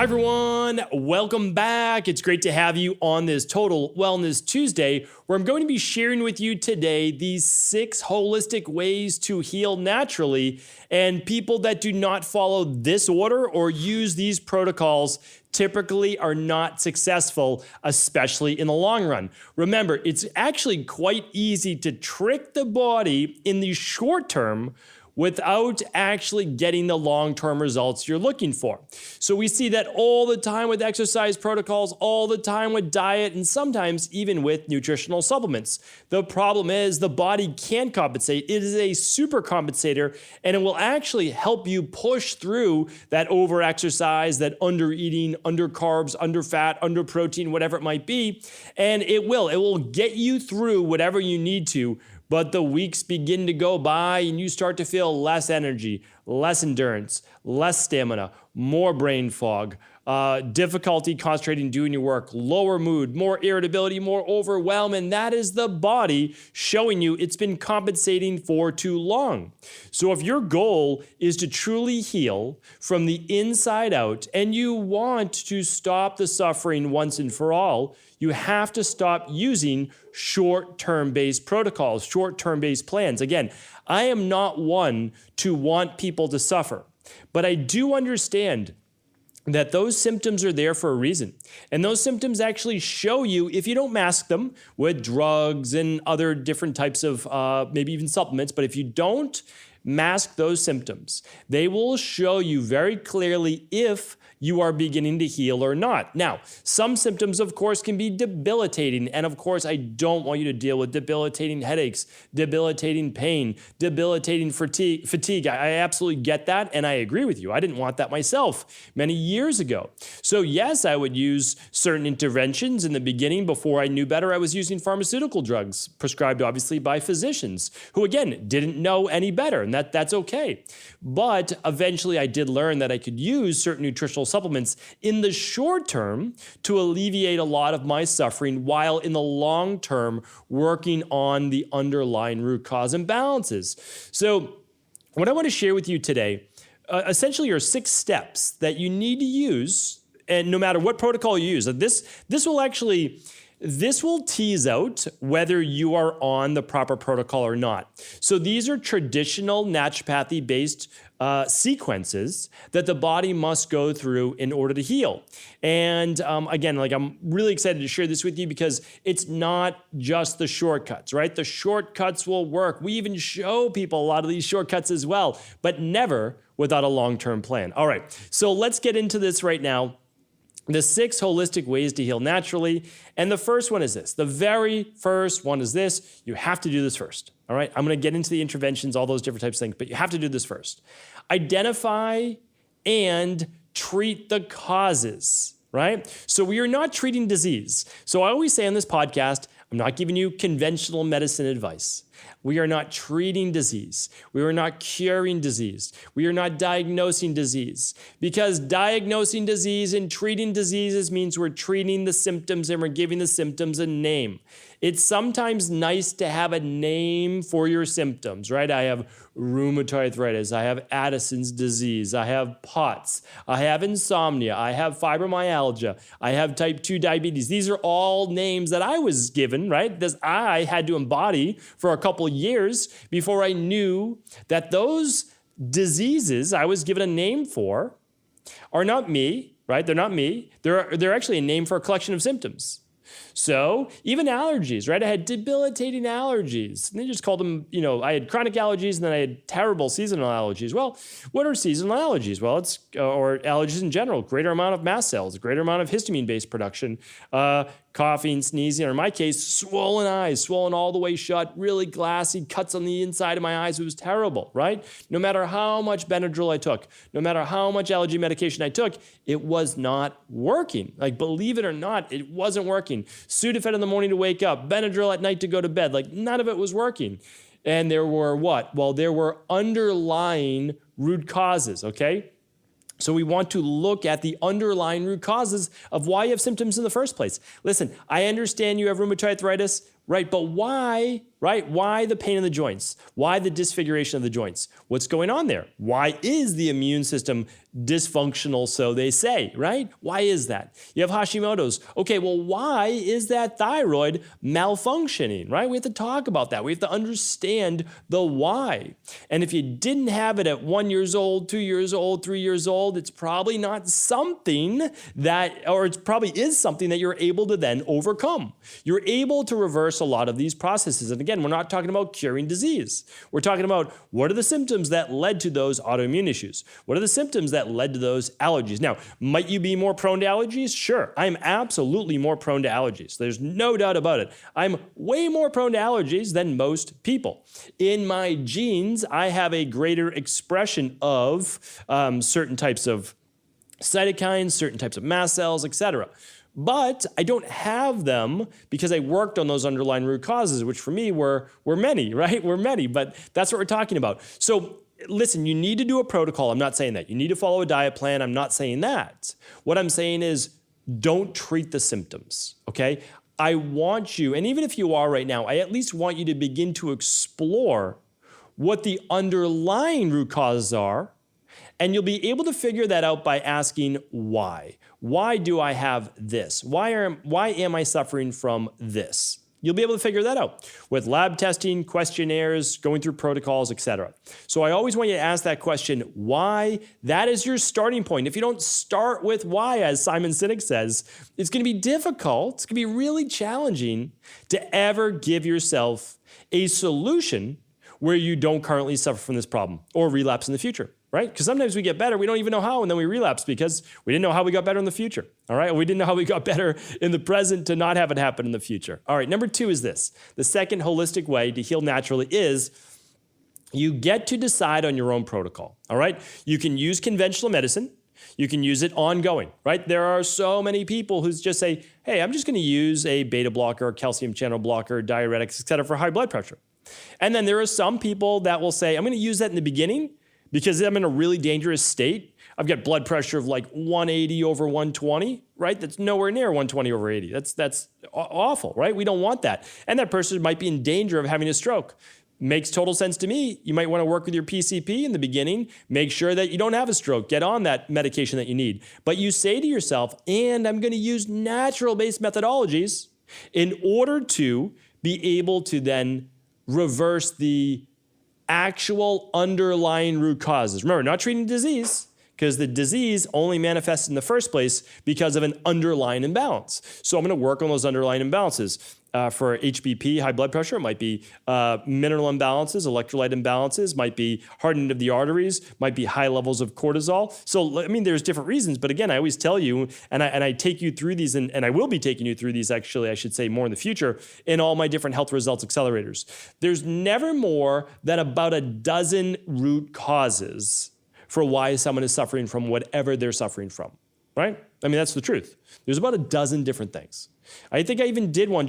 Hi everyone, welcome back. It's great to have you on this Total Wellness Tuesday, where I'm going to be sharing with you today these 6 holistic ways to heal naturally. And people that do not follow this order or use these protocols typically are not successful, especially in the long run. Remember, it's actually quite easy to trick the body in the short term without actually getting the long-term results you're looking for. So we see that all the time with exercise protocols, all the time with diet, and sometimes even with nutritional supplements. The problem is the body can't compensate. It is a super compensator, and it will actually help you push through that over-exercise, that under-eating, under-carbs, under-fat, under-protein, whatever it might be, and it will get you through whatever you need to. But the weeks begin to go by and you start to feel less energy, less endurance, less stamina, more brain fog, difficulty concentrating doing your work, lower mood, more irritability, more overwhelm, and that is the body showing you it's been compensating for too long. So if your goal is to truly heal from the inside out and you want to stop the suffering once and for all, you have to stop using short-term based protocols, short-term based plans. Again, I am not one to want people to suffer, but I do understand that those symptoms are there for a reason. And those symptoms actually show you, if you don't mask them with drugs and other different types of maybe even supplements, but if you don't mask those symptoms, they will show you very clearly if you are beginning to heal or not. Now, some symptoms, of course, can be debilitating. And of course, I don't want you to deal with debilitating headaches, debilitating pain, debilitating fatigue. I absolutely get that. And I agree with you. I didn't want that myself many years ago. So yes, I would use certain interventions in the beginning. Before I knew better, I was using pharmaceutical drugs prescribed obviously by physicians who, again, didn't know any better. And that's okay. But eventually I did learn that I could use certain nutritional supplements in the short term to alleviate a lot of my suffering, while in the long term working on the underlying root cause imbalances. So what I want to share with you today, essentially are 6 steps that you need to use, and no matter what protocol you use. This will tease out whether you are on the proper protocol or not. So these are traditional naturopathy-based sequences that the body must go through in order to heal. And again, I'm really excited to share this with you because it's not just the shortcuts, right? The shortcuts will work. We even show people a lot of these shortcuts as well, but never without a long-term plan. All right, so let's get into this right now. The 6 holistic ways to heal naturally. And the first one is this. The very first one is this. You have to do this first. All right. I'm going to get into the interventions, all those different types of things, but you have to do this first. Identify and treat the causes, right? So we are not treating disease. So I always say on this podcast, I'm not giving you conventional medicine advice. We are not treating disease. We are not curing disease. We are not diagnosing disease, because diagnosing disease and treating diseases means we're treating the symptoms and we're giving the symptoms a name. It's sometimes nice to have a name for your symptoms, right? I have rheumatoid arthritis. I have Addisons disease. I have POTS. I have insomnia. I have fibromyalgia. I have type 2 diabetes. These are all names that I was given, right? That I had to embody for a couple years before I knew that those diseases I was given a name for are not me, right? They're not me. They're actually a name for a collection of symptoms. So even allergies, right? I had debilitating allergies. And they just called them, I had chronic allergies and then I had terrible seasonal allergies. Well, what are seasonal allergies? Well, it's, or allergies in general, greater amount of mast cells, greater amount of histamine-based production, coughing, sneezing, or in my case, swollen eyes, swollen all the way shut, really glassy, cuts on the inside of my eyes. It was terrible, right? No matter how much Benadryl I took, no matter how much allergy medication I took, it was not working. Believe it or not, it wasn't working. Sudafed in the morning to wake up, Benadryl at night to go to bed. None of it was working. And there were what? Well, there were underlying root causes, okay? So we want to look at the underlying root causes of why you have symptoms in the first place. Listen, I understand you have rheumatoid arthritis. right? But why, right? Why the pain in the joints? Why the disfiguration of the joints? What's going on there? Why is the immune system dysfunctional, so they say, right? Why is that? You have Hashimoto's. Okay, well, why is that thyroid malfunctioning, right? We have to talk about that. We have to understand the why. And if you didn't have it at 1 year old, 2 years old, 3 years old, it's probably not something that, or it probably is something that you're able to then overcome. You're able to reverse a lot of these processes. And again, we're not talking about curing disease. We're talking about what are the symptoms that led to those autoimmune issues? What are the symptoms that led to those allergies? Now, might you be more prone to allergies? Sure, I'm absolutely more prone to allergies. There's no doubt about it. I'm way more prone to allergies than most people. In my genes, I have a greater expression of certain types of cytokines, certain types of mast cells, etc. But I don't have them because I worked on those underlying root causes, which for me were many, right? Were many, but that's what we're talking about. So listen, you need to do a protocol. I'm not saying that. You need to follow a diet plan. I'm not saying that. What I'm saying is don't treat the symptoms, okay? I want you, and even if you are right now, I at least want you to begin to explore what the underlying root causes are, and you'll be able to figure that out by asking why. Why do I have this? Why am I suffering from this? You'll be able to figure that out with lab testing, questionnaires, going through protocols, etc. So I always want you to ask that question, why? That is your starting point. If you don't start with why, as Simon Sinek says, it's going to be difficult. It's going to be really challenging to ever give yourself a solution where you don't currently suffer from this problem or relapse in the future. Right? Because sometimes we get better, we don't even know how, and then we relapse because we didn't know how we got better in the future. All right? We didn't know how we got better in the present to not have it happen in the future. All right, number 2 is this. The second holistic way to heal naturally is you get to decide on your own protocol. All right? You can use conventional medicine. You can use it ongoing, right? There are so many people who just say, hey, I'm just going to use a beta blocker, calcium channel blocker, diuretics, et cetera, for high blood pressure. And then there are some people that will say, I'm going to use that in the beginning because I'm in a really dangerous state. I've got blood pressure of like 180 over 120, right? That's nowhere near 120 over 80. That's awful, right? We don't want that. And that person might be in danger of having a stroke. Makes total sense to me. You might want to work with your PCP in the beginning. Make sure that you don't have a stroke. Get on that medication that you need. But you say to yourself, and I'm going to use natural-based methodologies in order to be able to then reverse the actual underlying root causes. Remember, not treating disease, because the disease only manifests in the first place because of an underlying imbalance. So I'm going to work on those underlying imbalances. For HBP, high blood pressure, it might be mineral imbalances, electrolyte imbalances, might be hardening of the arteries, might be high levels of cortisol. So, I mean, there's different reasons. But again, I always tell you, and I take you through these, and I will be taking you through these, actually, I should say more in the future, in all my different health results accelerators. There's never more than about a dozen root causes for why someone is suffering from whatever they're suffering from, right? I mean, that's the truth. There's about a dozen different things. I think I even did one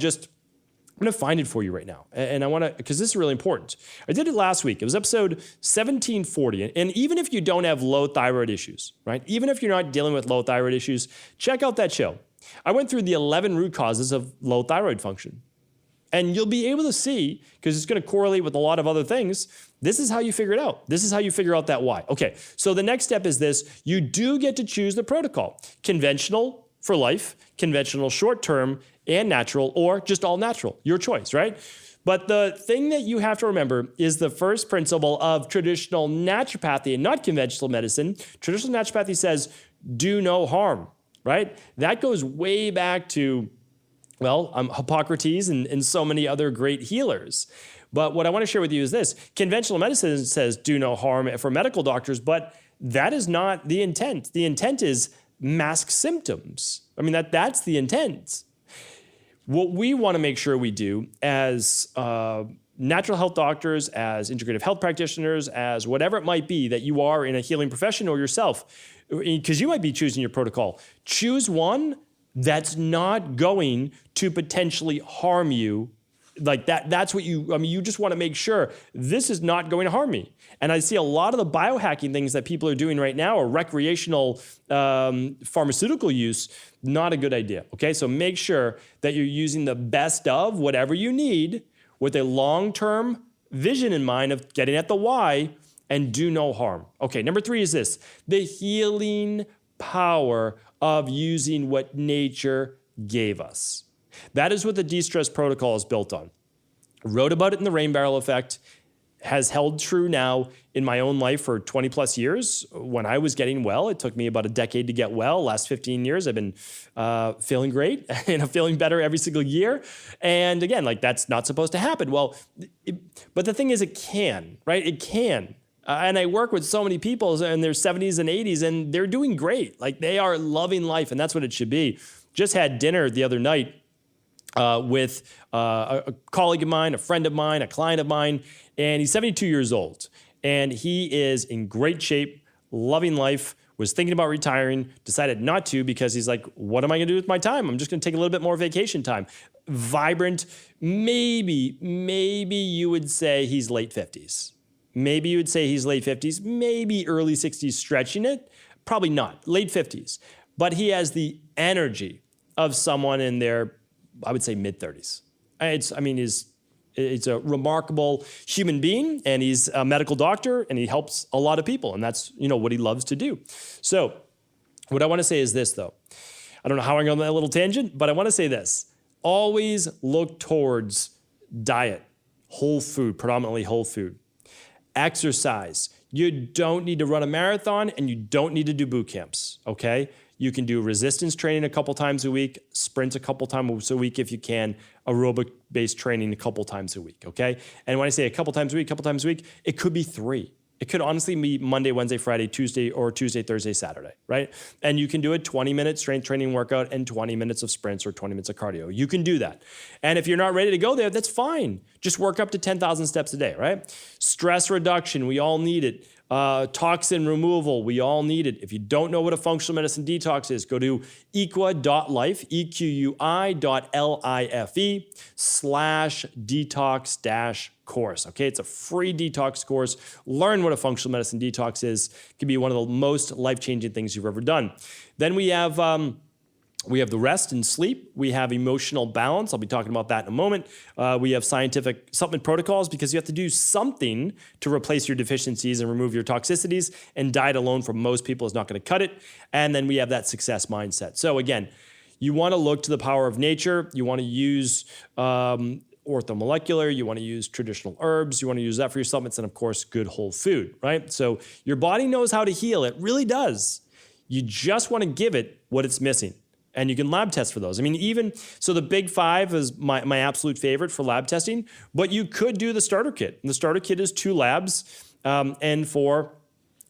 I'm going to find it for you right now. And I want to, because this is really important. I did it last week. It was episode 1740. And even if you don't have low thyroid issues, right? Even if you're not dealing with low thyroid issues, check out that show. I went through the 11 root causes of low thyroid function. And you'll be able to see, because it's going to correlate with a lot of other things, this is how you figure it out. This is how you figure out that why. Okay, so the next step is this. You do get to choose the protocol. Conventional for life, conventional short-term, and natural, or just all natural, your choice, right? But the thing that you have to remember is the first principle of traditional naturopathy and not conventional medicine. Traditional naturopathy says, do no harm, right? That goes way back to, well, Hippocrates and so many other great healers. But what I want to share with you is this. Conventional medicine says do no harm for medical doctors, but that is not the intent. The intent is mask symptoms. I mean, that's the intent. What we want to make sure we do as natural health doctors, as integrative health practitioners, as whatever it might be that you are in a healing profession or yourself, because you might be choosing your protocol, choose one that's not going to potentially harm you like that's what you just want to make sure this is not going to harm me. And I see a lot of the biohacking things that people are doing right now are recreational pharmaceutical use, not a good idea. Okay, so make sure that you're using the best of whatever you need with a long-term vision in mind of getting at the why and do no harm. Okay, number 3 is this: the healing power of using what nature gave us. That is what the de-stress protocol is built on. I wrote about it in the Rain Barrel Effect, has held true now in my own life for 20 plus years. When I was getting well, it took me about a decade to get well. Last 15 years, I've been feeling great and I'm feeling better every single year. And again, like that's not supposed to happen. Well, but the thing is it can, right? It can. And I work with so many people in their 70s and 80s, and they're doing great. Like they are loving life, and that's what it should be. Just had dinner the other night with a colleague of mine, a friend of mine, a client of mine, and he's 72 years old. And he is in great shape, loving life, was thinking about retiring, decided not to because he's like, what am I gonna do with my time? I'm just gonna take a little bit more vacation time. Vibrant, maybe you would say he's late 50s. Maybe you would say he's late 50s, maybe early 60s stretching it. Probably not, late 50s. But he has the energy of someone in their, I would say, mid 30s. He's a remarkable human being, and he's a medical doctor, and he helps a lot of people, and that's what he loves to do. So what I want to say is this, though. I don't know how I'm going on that little tangent, but I want to say this. Always look towards diet, whole food, predominantly whole food. Exercise. You don't need to run a marathon, and you don't need to do boot camps, okay? You can do resistance training a couple times a week, sprint a couple times a week if you can, aerobic-based training a couple times a week, okay? And when I say a couple times a week, it could be 3. It could honestly be Monday, Wednesday, Friday, Tuesday, or Tuesday, Thursday, Saturday, right? And you can do a 20-minute strength training workout and 20 minutes of sprints or 20 minutes of cardio. You can do that. And if you're not ready to go there, that's fine. Just work up to 10,000 steps a day, right? Stress reduction, we all need it. Toxin removal, we all need it. If you don't know what a functional medicine detox is, go to equi.life, equi.life/detox-course. Okay, it's a free detox course. Learn what a functional medicine detox is. It can be one of the most life-changing things you've ever done. Then we have the rest and sleep. We have emotional balance. I'll be talking about that in a moment. We have scientific supplement protocols because you have to do something to replace your deficiencies and remove your toxicities. And diet alone for most people is not going to cut it. And then we have that success mindset. So again, you want to look to the power of nature. You want to use orthomolecular. You want to use traditional herbs. You want to use that for your supplements. And of course, good whole food, right? So your body knows how to heal. It really does. You just want to give it what it's missing. And you can lab test for those. So the Big 5 is my absolute favorite for lab testing, but you could do the starter kit. And the starter kit is 2 labs, and for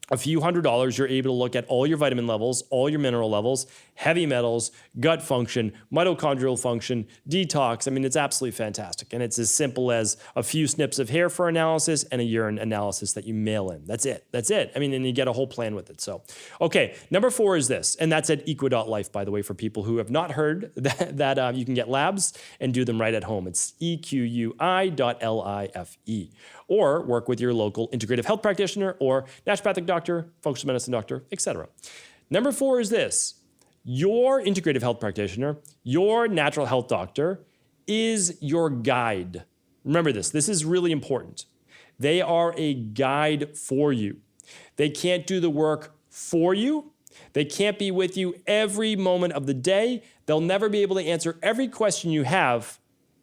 a few $100s, you're able to look at all your vitamin levels, all your mineral levels, heavy metals, gut function, mitochondrial function, detox. It's absolutely fantastic. And it's as simple as a few snips of hair for analysis and a urine analysis that you mail in. That's it. And you get a whole plan with it. So, okay, number 4 is this, and that's at equi.life, by the way, for people who have not heard that you can get labs and do them right at home. It's equi.life. Or work with your local integrative health practitioner or naturopathic doctor, functional medicine doctor, etc. Number 4 is this. Your integrative health practitioner, your natural health doctor is your guide. Remember this. This is really important. They are a guide for you. They can't do the work for you. They can't be with you every moment of the day. They'll never be able to answer every question you have,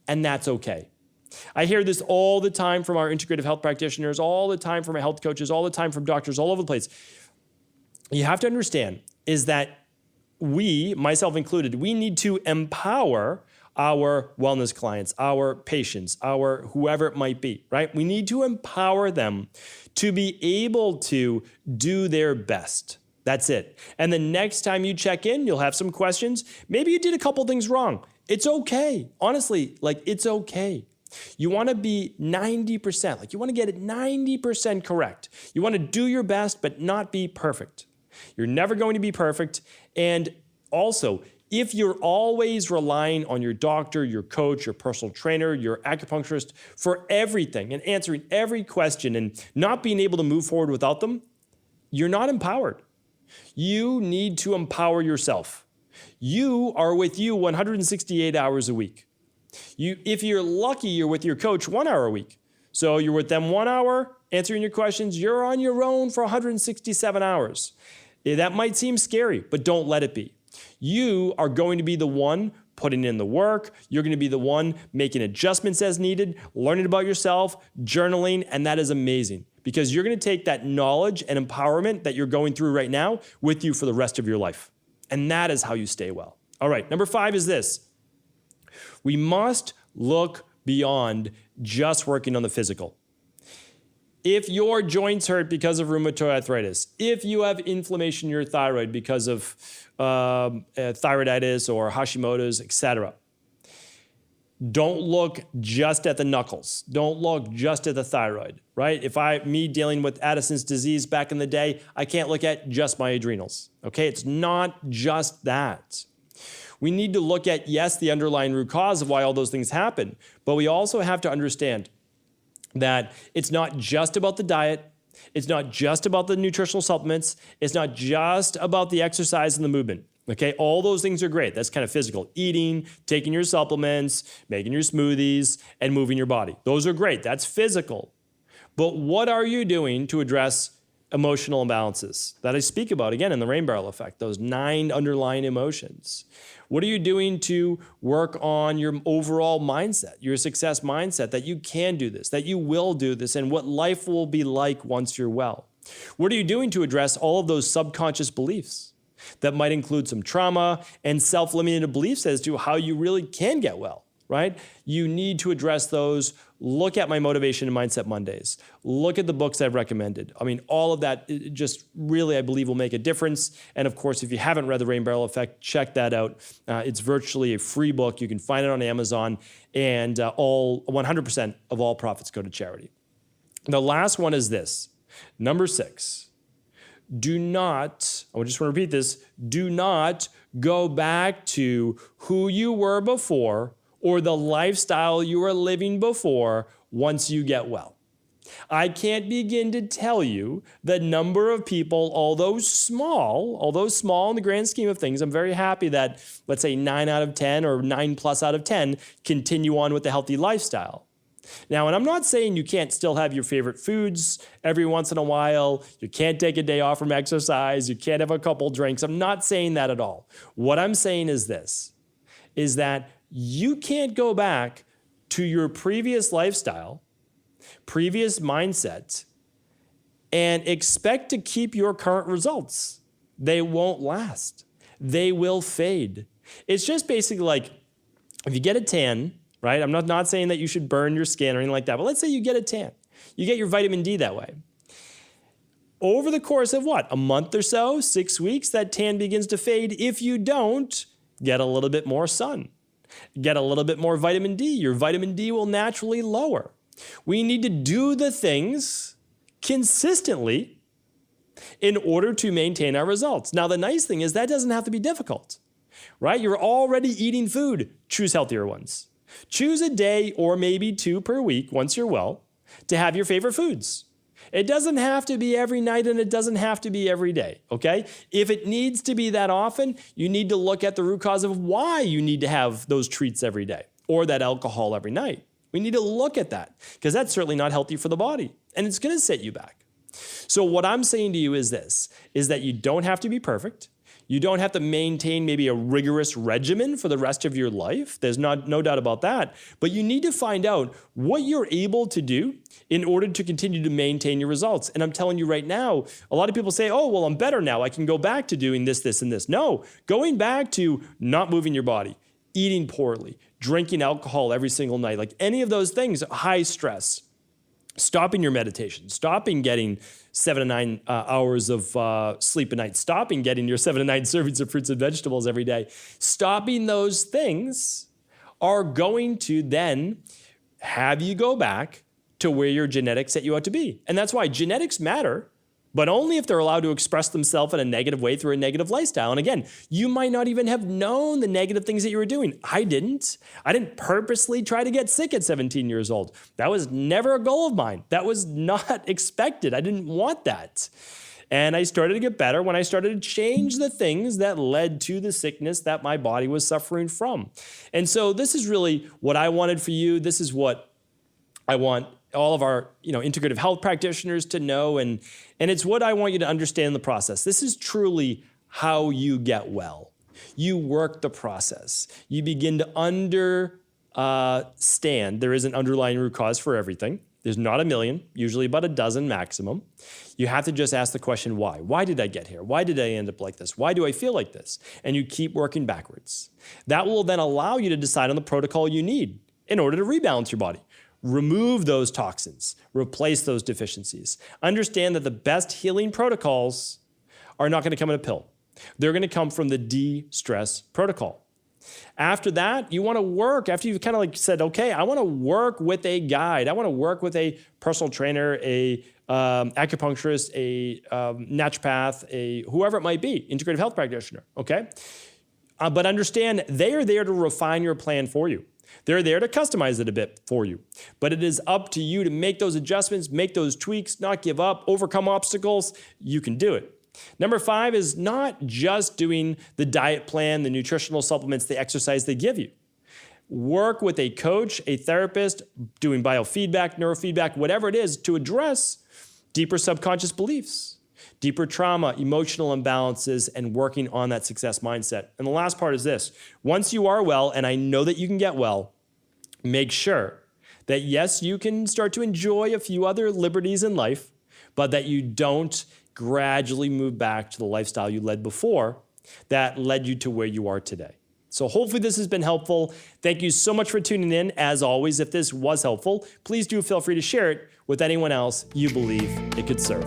and that's okay. I hear this all the time from our integrative health practitioners, all the time from our health coaches, all the time from doctors all over the place. You have to understand is that we, myself included, we need to empower our wellness clients, our patients, our whoever it might be, right? We need to empower them to be able to do their best. That's it. And the next time you check in, you'll have some questions. Maybe you did a couple things wrong. It's okay. Honestly, it's okay. You want to be 90%, you want to get it 90% correct. You want to do your best, but not be perfect. You're never going to be perfect. And also, If you're always relying on your doctor, your coach, your personal trainer, your acupuncturist for everything and answering every question and not being able to move forward without them, you're not empowered. You need to empower yourself. You are with you 168 hours a week. If you're lucky, you're with your coach 1 hour a week. So you're with them 1 hour, answering your questions. You're on your own for 167 hours. That might seem scary, but don't let it be. You are going to be the one putting in the work. You're going to be the one making adjustments as needed, learning about yourself, journaling, and that is amazing because you're going to take that knowledge and empowerment that you're going through right now with you for the rest of your life. And that is how you stay well. All right, number 5 is this. We must look beyond just working on the physical. If your joints hurt because of rheumatoid arthritis, if you have inflammation in your thyroid because of thyroiditis or Hashimoto's, etc., don't look just at the knuckles. Don't look just at the thyroid, right? Me dealing with Addisons disease back in the day, I can't look at just my adrenals, okay? It's not just that. We need to look at, yes, the underlying root cause of why all those things happen, but we also have to understand that it's not just about the diet. It's not just about the nutritional supplements. It's not just about the exercise and the movement. Okay, all those things are great. That's kind of physical. Eating, taking your supplements, making your smoothies, and moving your body. Those are great. That's physical. But what are you doing to address emotional imbalances that I speak about, again, in the rain barrel effect, those 9 underlying emotions? What are you doing to work on your overall mindset, your success mindset, that you can do this, that you will do this, and what life will be like once you're well? What are you doing to address all of those subconscious beliefs that might include some trauma and self-limiting beliefs as to how you really can get well, right? You need to address those. Look at my Motivation and Mindset Mondays. Look at the books I've recommended. I mean, all of that just really, I believe, will make a difference. And of course, if you haven't read The Rain Barrel Effect, check that out. It's virtually a free book. You can find it on Amazon, and 100% of all profits go to charity. The last one is this. Number 6. Do not, I just want to repeat this, do not go back to who you were before or the lifestyle you were living before once you get well. I can't begin to tell you the number of people, although small in the grand scheme of things, I'm very happy that, let's say 9 out of 10 or 9 plus out of 10 continue on with a healthy lifestyle. Now, and I'm not saying you can't still have your favorite foods every once in a while, you can't take a day off from exercise, you can't have a couple drinks. I'm not saying that at all. What I'm saying is this, is that you can't go back to your previous lifestyle, previous mindset, and expect to keep your current results. They won't last. They will fade. It's just basically like if you get a tan, right? I'm not saying that you should burn your skin or anything like that, but let's say you get a tan. You get your vitamin D that way. Over the course of what? A month or so, 6 weeks, that tan begins to fade. If you don't, get a little bit more sun. Get a little bit more vitamin D. Your vitamin D will naturally lower. We need to do the things consistently in order to maintain our results. Now, the nice thing is that doesn't have to be difficult, right? You're already eating food. Choose healthier ones. Choose a day or maybe 2 per week once you're well to have your favorite foods. It doesn't have to be every night and it doesn't have to be every day, okay? If it needs to be that often, you need to look at the root cause of why you need to have those treats every day or that alcohol every night. We need to look at that because that's certainly not healthy for the body and it's going to set you back. So what I'm saying to you is this, is that you don't have to be perfect. You don't have to maintain maybe a rigorous regimen for the rest of your life. There's no doubt about that. But you need to find out what you're able to do in order to continue to maintain your results. And I'm telling you right now, a lot of people say, oh, well, I'm better now. I can go back to doing this, this, and this. No, going back to not moving your body, eating poorly, drinking alcohol every single night, like any of those things, high stress, stopping your meditation, stopping getting 7 to 9 hours of sleep a night, stopping getting your 7 to 9 servings of fruits and vegetables every day, stopping those things are going to then have you go back to where your genetics set you out to be. And that's why genetics matter, but only if they're allowed to express themselves in a negative way through a negative lifestyle. And again, you might not even have known the negative things that you were doing. I didn't purposely try to get sick at 17 years old. That was never a goal of mine. That was not expected. I didn't want that. And I started to get better when I started to change the things that led to the sickness that my body was suffering from. And so this is really what I wanted for you. This is what I want all of our integrative health practitioners to know. And it's what I want you to understand in the process. This is truly how you get well. You work the process. You begin to understand there is an underlying root cause for everything. There's not a million, usually about a dozen maximum. You have to just ask the question, why? Why did I get here? Why did I end up like this? Why do I feel like this? And you keep working backwards. That will then allow you to decide on the protocol you need in order to rebalance your body. Remove those toxins, replace those deficiencies. Understand that the best healing protocols are not going to come in a pill. They're going to come from the de-stress protocol. After that, you want to work, after you've kind of like said, okay, I want to work with a guide. I want to work with a personal trainer, a acupuncturist, a naturopath, a whoever it might be, integrative health practitioner, okay? But understand they are there to refine your plan for you. They're there to customize it a bit for you. But it is up to you to make those adjustments, make those tweaks, not give up, overcome obstacles. You can do it. Number 5 is not just doing the diet plan, the nutritional supplements, the exercise they give you. Work with a coach, a therapist, doing biofeedback, neurofeedback, whatever it is, to address deeper subconscious beliefs, deeper trauma, emotional imbalances, and working on that success mindset. And the last part is this. Once you are well, and I know that you can get well, make sure that yes, you can start to enjoy a few other liberties in life, but that you don't gradually move back to the lifestyle you led before that led you to where you are today. So hopefully this has been helpful. Thank you so much for tuning in. As always, if this was helpful, please do feel free to share it with anyone else you believe it could serve.